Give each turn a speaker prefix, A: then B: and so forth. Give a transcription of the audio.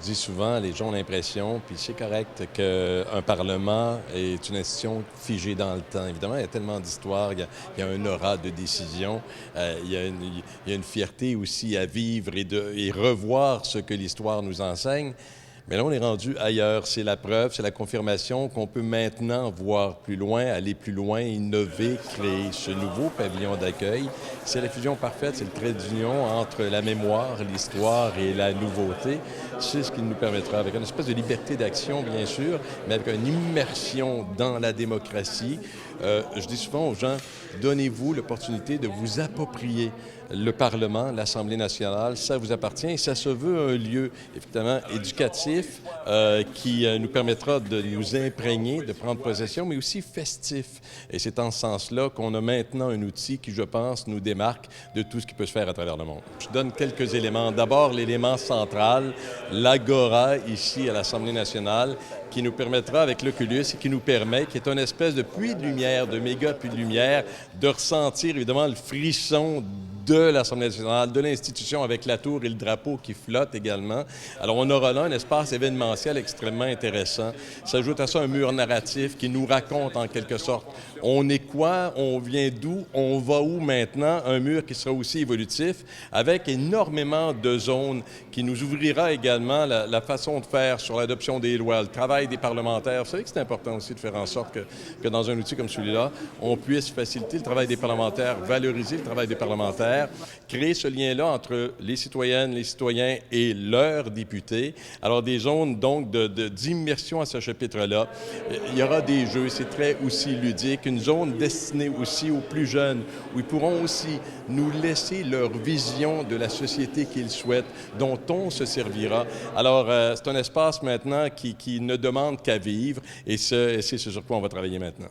A: dis souvent, les gens ont l'impression, puis c'est correct, qu'un Parlement est une institution figée dans le temps. Évidemment, il y a tellement d'histoires, il y a un aura de décision, il y a une fierté aussi à vivre et revoir ce que l'histoire nous enseigne. Mais là, on est rendu ailleurs. C'est la preuve, c'est la confirmation qu'on peut maintenant voir plus loin, aller plus loin, innover, créer ce nouveau pavillon d'accueil. C'est la fusion parfaite, c'est le trait d'union entre la mémoire, l'histoire et la nouveauté. C'est ce qui nous permettra, avec une espèce de liberté d'action, bien sûr, mais avec une immersion dans la démocratie. Je dis souvent aux gens, donnez-vous l'opportunité de vous approprier le Parlement, l'Assemblée nationale, ça vous appartient et ça se veut un lieu, effectivement, éducatif qui nous permettra de nous imprégner, de prendre possession, mais aussi festif. Et c'est en ce sens-là qu'on a maintenant un outil qui, je pense, nous démarque de tout ce qui peut se faire à travers le monde. Je donne quelques éléments. D'abord, l'élément central, l'Agora, ici à l'Assemblée nationale, qui nous permettra avec l'Oculus et qui nous permet, qui est une espèce de puits de lumière, de méga puits de lumière, de ressentir évidemment le frisson de l'Assemblée nationale, de l'institution avec la tour et le drapeau qui flottent également. Alors on aura là un espace événementiel extrêmement intéressant. S'ajoute à ça un mur narratif qui nous raconte en quelque sorte on est quoi, on vient d'où, on va où maintenant, un mur qui sera aussi évolutif avec énormément de zones qui nous ouvrira également la façon de faire sur l'adoption des lois, le travail des parlementaires. Vous savez que c'est important aussi de faire en sorte que dans un outil comme celui-là, on puisse faciliter le travail des parlementaires, valoriser le travail des parlementaires, créer ce lien-là entre les citoyennes, les citoyens et leurs députés. Alors, des zones, donc, d'immersion à ce chapitre-là. Il y aura des jeux, c'est très aussi ludique, une zone destinée aussi aux plus jeunes, où ils pourront aussi nous laisser leur vision de la société qu'ils souhaitent, dont on se servira. Alors, c'est un espace maintenant qui ne demande qu'à vivre, et c'est ce sur quoi on va travailler maintenant.